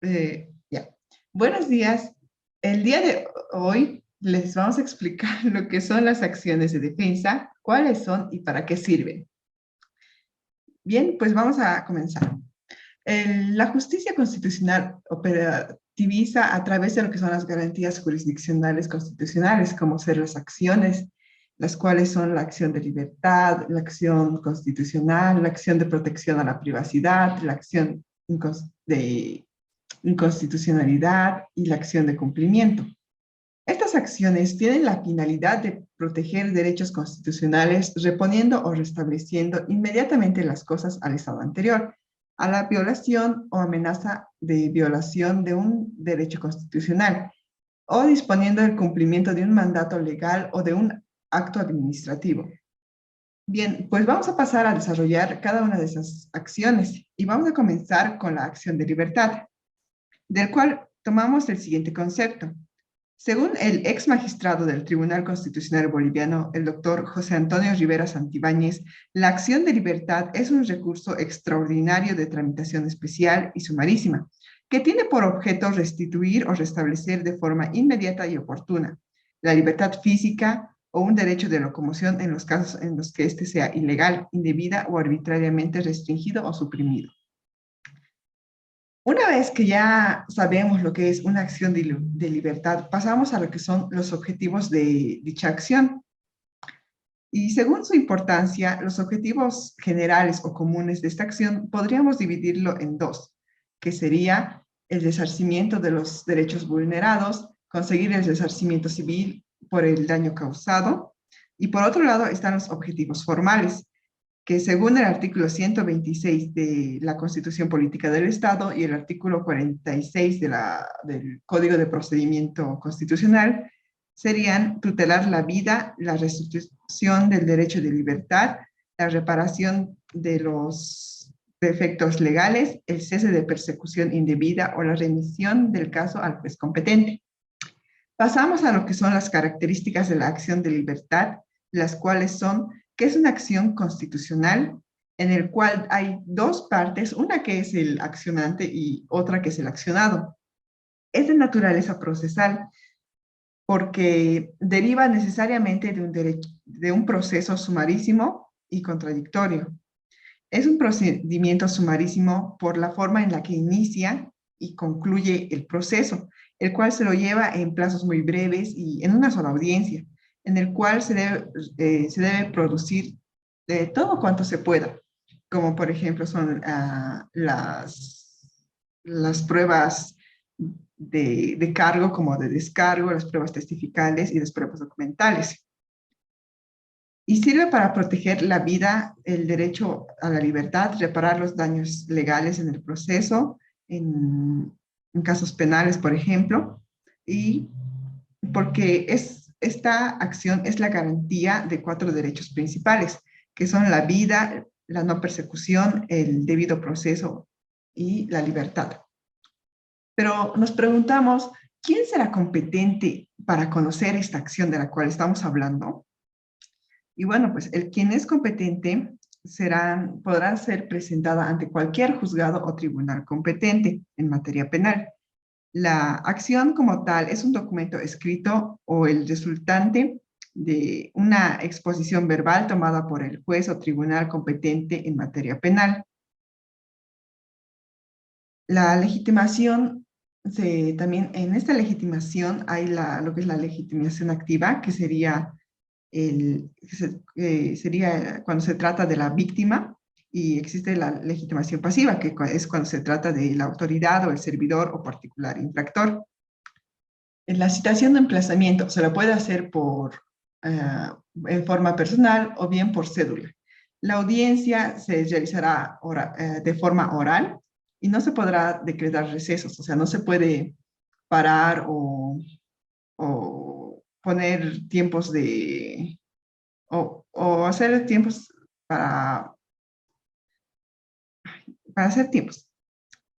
Ya. Buenos días. El día de hoy les vamos a explicar lo que son las acciones de defensa, cuáles son y para qué sirven. Bien, pues vamos a comenzar. La justicia constitucional operativiza a través de lo que son las garantías jurisdiccionales constitucionales, como ser las acciones, las cuales son la acción de libertad, la acción constitucional, la acción de protección a la privacidad, la acción de inconstitucionalidad y la acción de cumplimiento. Estas acciones tienen la finalidad de proteger derechos constitucionales, reponiendo o restableciendo inmediatamente las cosas al estado anterior, a la violación o amenaza de violación de un derecho constitucional, o disponiendo el cumplimiento de un mandato legal o de un acto administrativo. Bien, pues vamos a pasar a desarrollar cada una de esas acciones y vamos a comenzar con la acción de libertad, del cual tomamos el siguiente concepto. Según el ex magistrado del Tribunal Constitucional Boliviano, el doctor José Antonio Rivera Santibáñez, la acción de libertad es un recurso extraordinario de tramitación especial y sumarísima, que tiene por objeto restituir o restablecer de forma inmediata y oportuna la libertad física o un derecho de locomoción en los casos en los que éste sea ilegal, indebida o arbitrariamente restringido o suprimido. Una vez que ya sabemos lo que es una acción de libertad, pasamos a lo que son los objetivos de dicha acción. Y según su importancia, los objetivos generales o comunes de esta acción podríamos dividirlo en dos, que sería el resarcimiento de los derechos vulnerados, conseguir el resarcimiento civil por el daño causado, y por otro lado están los objetivos formales, que según el artículo 126 de la Constitución Política del Estado y el artículo 46 del Código de Procedimiento Constitucional, serían tutelar la vida, la restitución del derecho de libertad, la reparación de los defectos legales, el cese de persecución indebida o la remisión del caso al juez competente. Pasamos a lo que son las características de la acción de libertad, las cuales son que es una acción constitucional en el cual hay dos partes, una que es el accionante y otra que es el accionado. Es de naturaleza procesal porque deriva necesariamente de un proceso sumarísimo y contradictorio. Es un procedimiento sumarísimo por la forma en la que inicia y concluye el proceso, el cual se lo lleva en plazos muy breves y en una sola audiencia, en el cual se debe producir todo cuanto se pueda, como por ejemplo son las pruebas de cargo, como de descargo, las pruebas testificales y las pruebas documentales. Y sirve para proteger la vida, el derecho a la libertad, reparar los daños legales en el proceso, en casos penales, por ejemplo, y porque esta acción es la garantía de 4 derechos principales, que son la vida, la no persecución, el debido proceso y la libertad. Pero nos preguntamos, ¿quién será competente para conocer esta acción de la cual estamos hablando? Y bueno, pues quien es competente podrá ser presentada ante cualquier juzgado o tribunal competente en materia penal. La acción como tal es un documento escrito o el resultante de una exposición verbal tomada por el juez o tribunal competente en materia penal. La legitimación, también en esta legitimación hay lo que es la legitimación activa, que sería sería cuando se trata de la víctima, y existe la legitimación pasiva, que es cuando se trata de la autoridad o el servidor o particular infractor. En la citación de emplazamiento se la puede hacer en forma personal o bien por cédula. La audiencia se realizará de forma oral y no se podrá decretar recesos, o sea, no se puede parar o poner tiempos o hacer tiempos para hacer tiempos.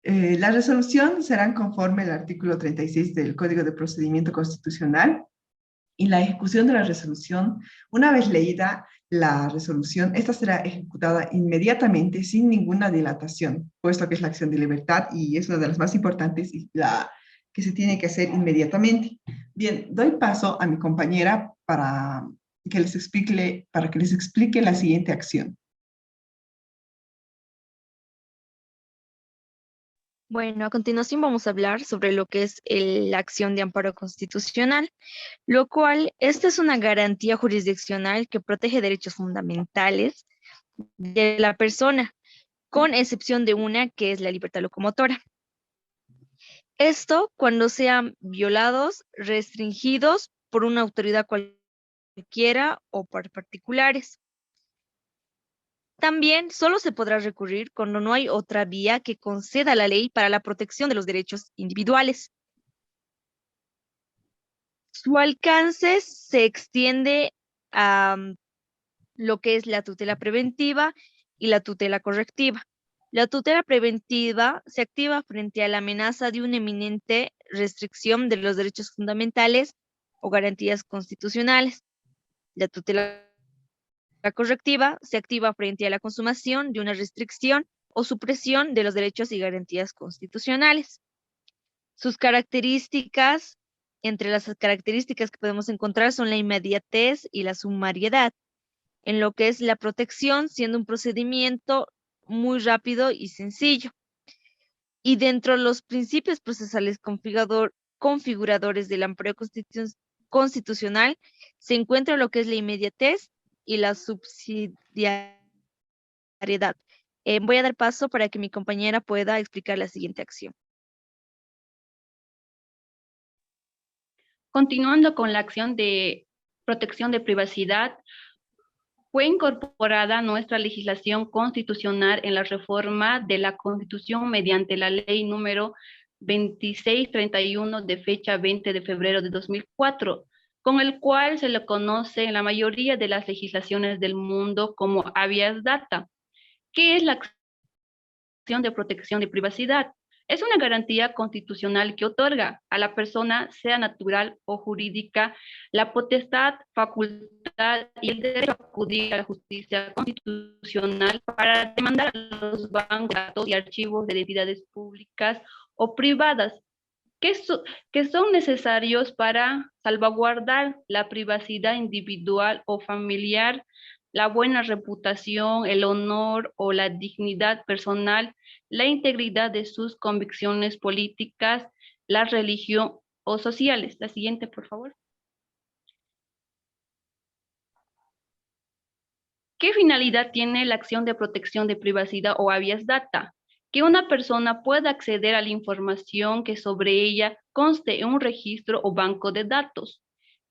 La resolución será conforme al artículo 36 del Código de Procedimiento Constitucional y la ejecución de la resolución, una vez leída, la resolución, esta será ejecutada inmediatamente sin ninguna dilatación, puesto que es la acción de libertad y es una de las más importantes y la que se tiene que hacer inmediatamente. Bien, doy paso a mi compañera para que les explique la siguiente acción. Bueno, a continuación vamos a hablar sobre lo que es la acción de amparo constitucional, lo cual, esta es una garantía jurisdiccional que protege derechos fundamentales de la persona, con excepción de una que es la libertad locomotora. Esto cuando sean violados, restringidos por una autoridad cualquiera o por particulares. También solo se podrá recurrir cuando no hay otra vía que conceda la ley para la protección de los derechos individuales. Su alcance se extiende a lo que es la tutela preventiva y la tutela correctiva. La tutela preventiva se activa frente a la amenaza de una eminente restricción de los derechos fundamentales o garantías constitucionales. La tutela correctiva se activa frente a la consumación de una restricción o supresión de los derechos y garantías constitucionales. Sus características, entre las características que podemos encontrar son la inmediatez y la sumariedad, en lo que es la protección, siendo un procedimiento muy rápido y sencillo. Y dentro de los principios procesales configuradores del amparo constitucional se encuentra lo que es la inmediatez y la subsidiariedad. Voy a dar paso para que mi compañera pueda explicar la siguiente acción. Continuando con la acción de protección de privacidad, fue incorporada a nuestra legislación constitucional en la reforma de la Constitución mediante la ley número 2631 de fecha 20 de febrero de 2004, con el cual se le conoce en la mayoría de las legislaciones del mundo como habeas data. ¿Qué es la acción de protección de privacidad? Es una garantía constitucional que otorga a la persona, sea natural o jurídica, la potestad, facultad y el derecho a acudir a la justicia constitucional para demandar los bancos, datos y archivos de entidades públicas o privadas que son necesarios para salvaguardar la privacidad individual o familiar, la buena reputación, el honor o la dignidad personal, la integridad de sus convicciones políticas, la religión o sociales. La siguiente, por favor. ¿Qué finalidad tiene la acción de protección de privacidad o habeas data? Que una persona pueda acceder a la información que sobre ella conste en un registro o banco de datos,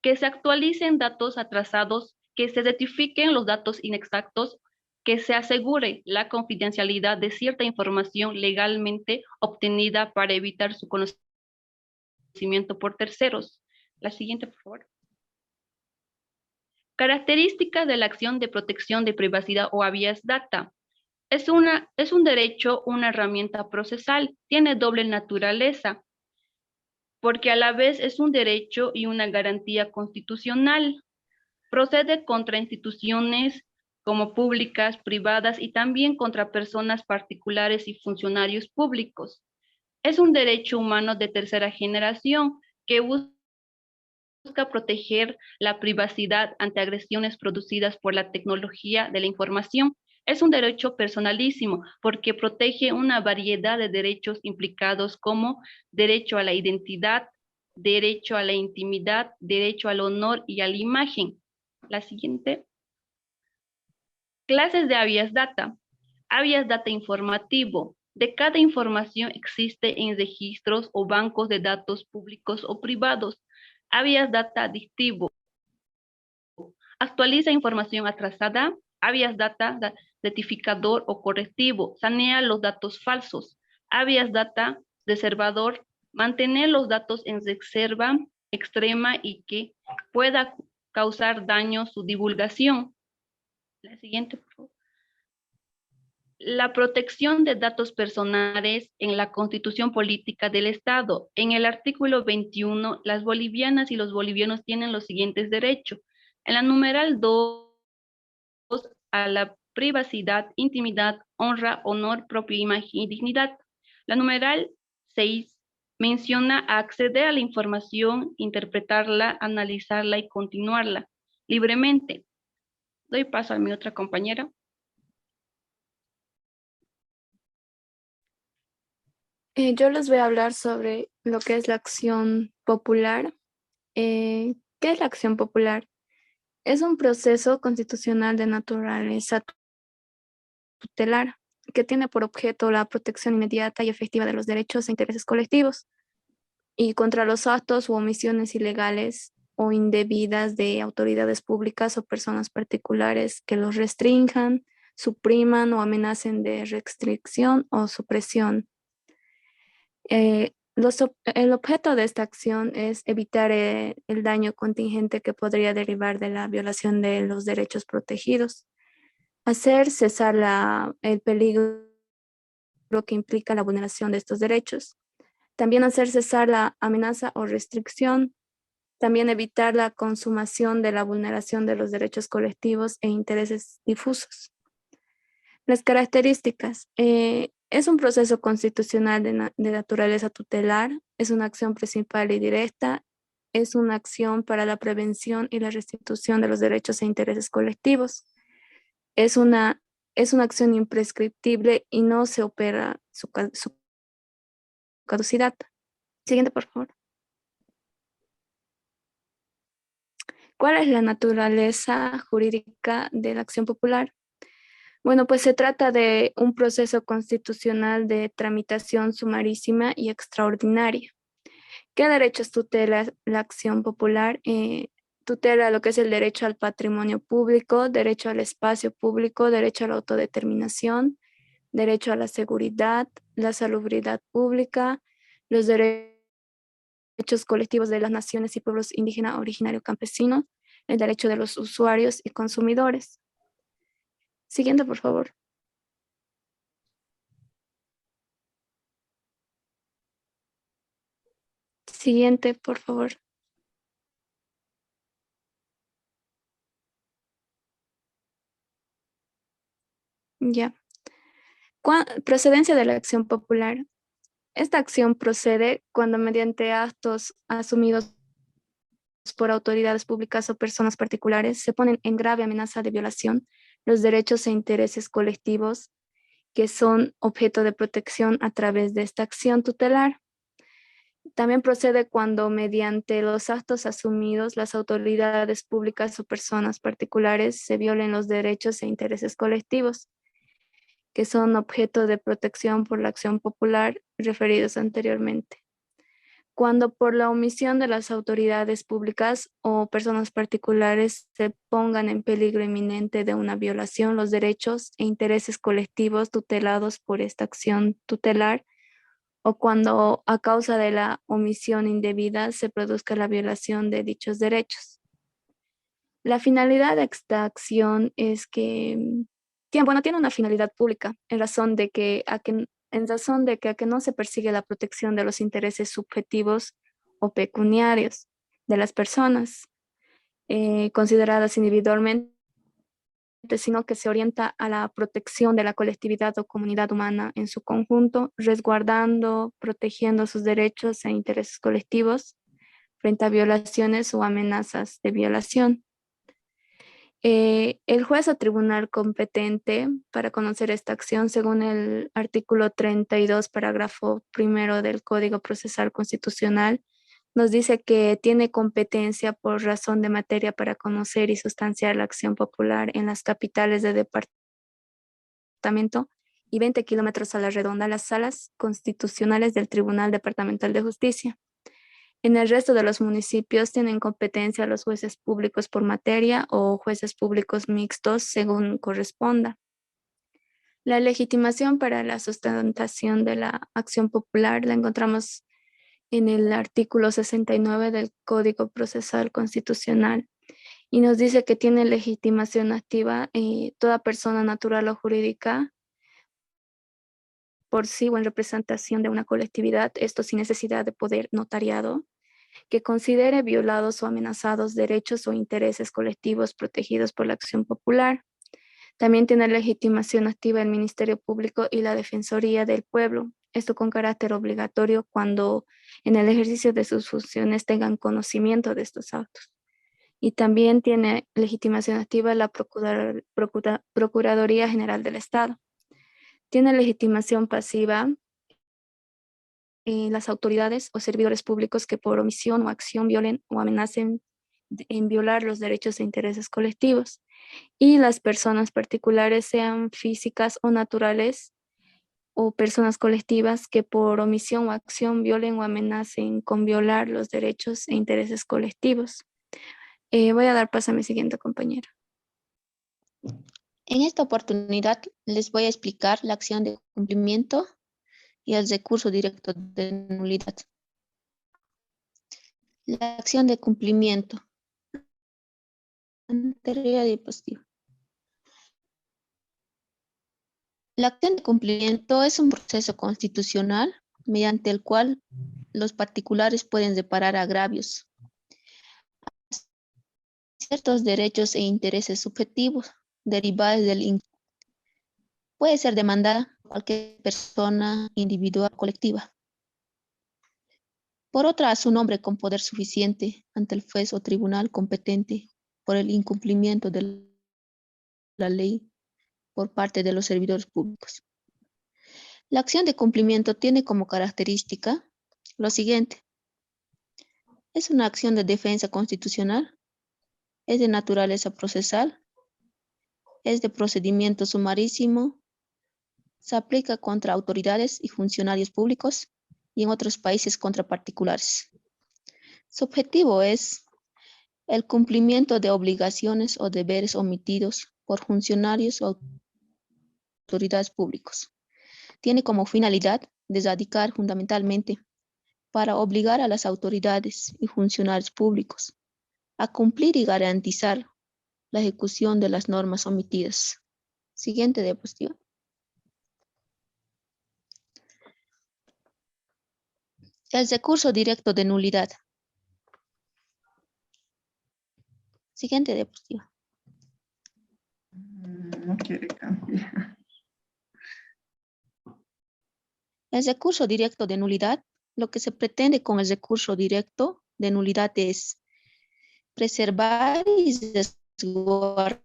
que se actualicen datos atrasados, que se certifiquen los datos inexactos, que se asegure la confidencialidad de cierta información legalmente obtenida para evitar su conocimiento por terceros. La siguiente, por favor. Características de la acción de protección de privacidad o habeas data. Es un derecho, una herramienta procesal, tiene doble naturaleza, porque a la vez es un derecho y una garantía constitucional. Procede contra instituciones como públicas, privadas y también contra personas particulares y funcionarios públicos. Es un derecho humano de tercera generación que busca proteger la privacidad ante agresiones producidas por la tecnología de la información. Es un derecho personalísimo porque protege una variedad de derechos implicados como derecho a la identidad, derecho a la intimidad, derecho al honor y a la imagen. La siguiente. Clases de habeas data. Habeas data informativo. De cada información existe en registros o bancos de datos públicos o privados. Habeas data adictivo. Actualiza información atrasada. Habeas data rectificador o correctivo. Sanea los datos falsos. Habeas data reservador. Mantener los datos en reserva extrema y que pueda causar daño su divulgación. La siguiente, por favor. La protección de datos personales en la Constitución Política del Estado. En el artículo 21, las bolivianas y los bolivianos tienen los siguientes derechos. En la numeral 2 a la privacidad, intimidad, honra, honor, propia imagen y dignidad. La numeral 6 menciona acceder a la información, interpretarla, analizarla y continuarla libremente. Doy paso a mi otra compañera. Yo les voy a hablar sobre lo que es la acción popular. ¿Qué es la acción popular? Es un proceso constitucional de naturaleza tutelar que tiene por objeto la protección inmediata y efectiva de los derechos e intereses colectivos y contra los actos u omisiones ilegales o indebidas de autoridades públicas o personas particulares que los restrinjan, supriman o amenacen de restricción o supresión. El objeto de esta acción es evitar el daño contingente que podría derivar de la violación de los derechos protegidos, hacer cesar el peligro que implica la vulneración de estos derechos, también hacer cesar la amenaza o restricción, también evitar la consumación de la vulneración de los derechos colectivos e intereses difusos. Las características. Es un proceso constitucional de naturaleza tutelar, es una acción principal y directa, es una acción para la prevención y la restitución de los derechos e intereses colectivos. Es una acción imprescriptible y no se opera su caducidad. Siguiente, por favor. ¿Cuál es la naturaleza jurídica de la acción popular? Bueno, pues se trata de un proceso constitucional de tramitación sumarísima y extraordinaria. ¿Qué derechos tutela la acción popular? Tutela lo que es el derecho al patrimonio público, derecho al espacio público, derecho a la autodeterminación, derecho a la seguridad, la salubridad pública, los derechos colectivos de las naciones y pueblos indígenas, originarios, campesinos, el derecho de los usuarios y consumidores. Siguiente, por favor. Siguiente, por favor. Ya. Procedencia de la acción popular. Esta acción procede cuando mediante actos asumidos por autoridades públicas o personas particulares se ponen en grave amenaza de violación los derechos e intereses colectivos que son objeto de protección a través de esta acción tutelar. También procede cuando mediante los actos asumidos las autoridades públicas o personas particulares se violen los derechos e intereses colectivos que son objeto de protección por la acción popular referidos anteriormente. Cuando por la omisión de las autoridades públicas o personas particulares se pongan en peligro inminente de una violación los derechos e intereses colectivos tutelados por esta acción tutelar, o cuando a causa de la omisión indebida se produzca la violación de dichos derechos. La finalidad de esta acción es que, tiene una finalidad pública, en razón de que a que no se persigue la protección de los intereses subjetivos o pecuniarios de las personas consideradas individualmente, sino que se orienta a la protección de la colectividad o comunidad humana en su conjunto, resguardando, protegiendo sus derechos e intereses colectivos frente a violaciones o amenazas de violación. El juez o tribunal competente para conocer esta acción, según el artículo 32, parágrafo primero del Código Procesal Constitucional, nos dice que tiene competencia por razón de materia para conocer y sustanciar la acción popular en las capitales de departamento y 20 kilómetros a la redonda las salas constitucionales del Tribunal Departamental de Justicia. En el resto de los municipios tienen competencia los jueces públicos por materia o jueces públicos mixtos según corresponda. La legitimación para la sustentación de la acción popular la encontramos en el artículo 69 del Código Procesal Constitucional y nos dice que tiene legitimación activa toda persona natural o jurídica por sí o en representación de una colectividad, esto sin necesidad de poder notariado, que considere violados o amenazados derechos o intereses colectivos protegidos por la acción popular. También tiene legitimación activa el Ministerio Público y la Defensoría del Pueblo, esto con carácter obligatorio cuando en el ejercicio de sus funciones tengan conocimiento de estos actos. Y también tiene legitimación activa la Procuraduría General del Estado. Tiene legitimación pasiva las autoridades o servidores públicos que por omisión o acción violen o amenacen en violar los derechos e intereses colectivos. Y las personas particulares, sean físicas o naturales, o personas colectivas que por omisión o acción violen o amenacen con violar los derechos e intereses colectivos. Voy a dar paso a mi siguiente compañera. En esta oportunidad les voy a explicar la acción de cumplimiento y el recurso directo de nulidad. La acción de cumplimiento. Anterior diapositiva. La acción de cumplimiento es un proceso constitucional mediante el cual los particulares pueden reparar agravios, ciertos derechos e intereses subjetivos derivados del incumplimiento. Puede ser demandada por cualquier persona individual o colectiva. Por otra, a su nombre con poder suficiente ante el juez o tribunal competente por el incumplimiento de la ley por parte de los servidores públicos. La acción de cumplimiento tiene como característica lo siguiente. Es una acción de defensa constitucional, es de naturaleza procesal, es de procedimiento sumarísimo, se aplica contra autoridades y funcionarios públicos y en otros países contra particulares. Su objetivo es el cumplimiento de obligaciones o deberes omitidos por funcionarios o autoridades públicos. Tiene como finalidad desradicar fundamentalmente para obligar a las autoridades y funcionarios públicos a cumplir y garantizar la ejecución de las normas omitidas. Siguiente diapositiva. El recurso directo de nulidad. Siguiente diapositiva. No quiere cambiar. El recurso directo de nulidad, lo que se pretende con el recurso directo de nulidad es preservar y resguardar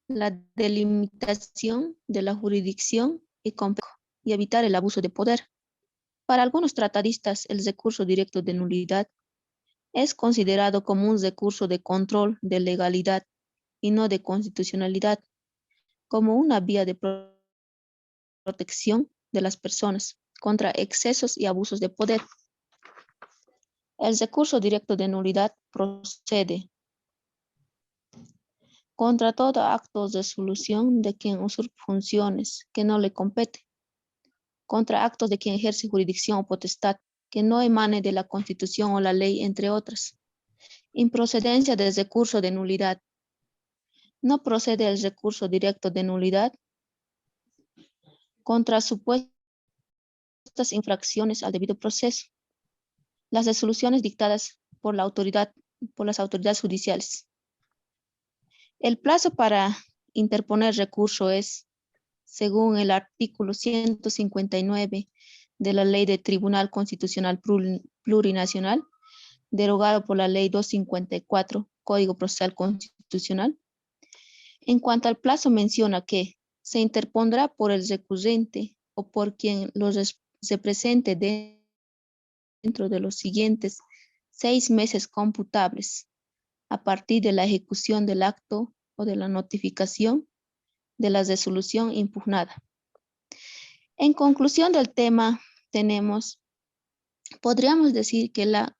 la delimitación de la jurisdicción y evitar el abuso de poder. Para algunos tratadistas, el recurso directo de nulidad es considerado como un recurso de control de legalidad y no de constitucionalidad, como una vía de protección de las personas contra excesos y abusos de poder. El recurso directo de nulidad procede contra todo acto de solución de quien usurpa funciones que no le compete, contra actos de quien ejerce jurisdicción o potestad que no emane de la Constitución o la ley, entre otras. Improcedencia del recurso de nulidad. No procede el recurso directo de nulidad contra supuestas infracciones al debido proceso. Las resoluciones dictadas por las autoridades judiciales. El plazo para interponer recurso es, según el artículo 159 de la Ley de Tribunal Constitucional Plurinacional, derogado por la Ley 254, Código Procesal Constitucional. En cuanto al plazo, menciona que se interpondrá por el recurrente o por quien lo represente dentro de los siguientes 6 meses computables a partir de la ejecución del acto o de la notificación de la resolución impugnada. En conclusión del tema, podríamos decir que la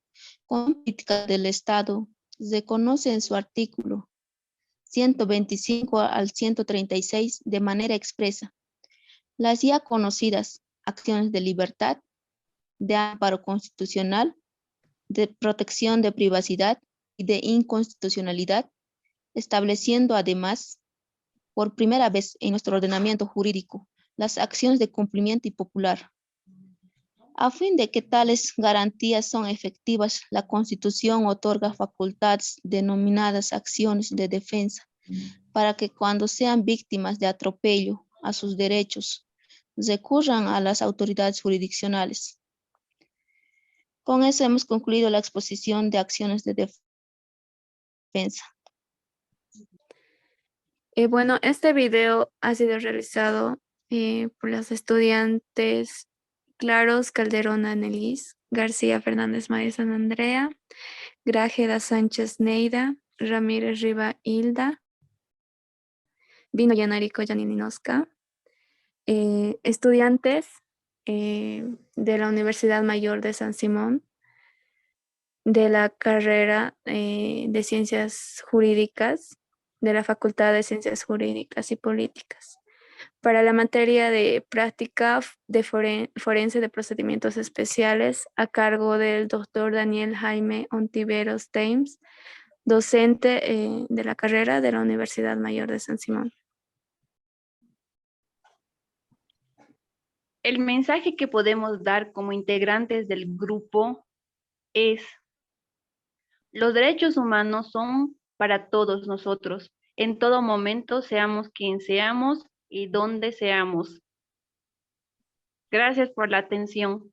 política del Estado reconoce en su artículo 125 al 136 de manera expresa las ya conocidas acciones de libertad, de amparo constitucional, de protección de privacidad y de inconstitucionalidad, estableciendo además, por primera vez en nuestro ordenamiento jurídico, las acciones de cumplimiento impopular. A fin de que tales garantías son efectivas, la Constitución otorga facultades denominadas acciones de defensa para que cuando sean víctimas de atropello a sus derechos, recurran a las autoridades jurisdiccionales. Con eso hemos concluido la exposición de acciones de defensa. Bueno, este video ha sido realizado por las estudiantes Claros Calderón Annelies, García Fernández María San Andrea, Grájeda Sánchez Neida, Ramírez Riva Hilda, Vino Yanarico Yanininosca, estudiantes de la Universidad Mayor de San Simón, de la carrera de Ciencias Jurídicas, de la Facultad de Ciencias Jurídicas y Políticas, para la materia de práctica de forense de procedimientos especiales a cargo del doctor Daniel Jaime Ontiveros Thames, docente de la carrera de la Universidad Mayor de San Simón. El mensaje que podemos dar como integrantes del grupo es: los derechos humanos son para todos nosotros, en todo momento, seamos quien seamos y donde seamos. Gracias por la atención.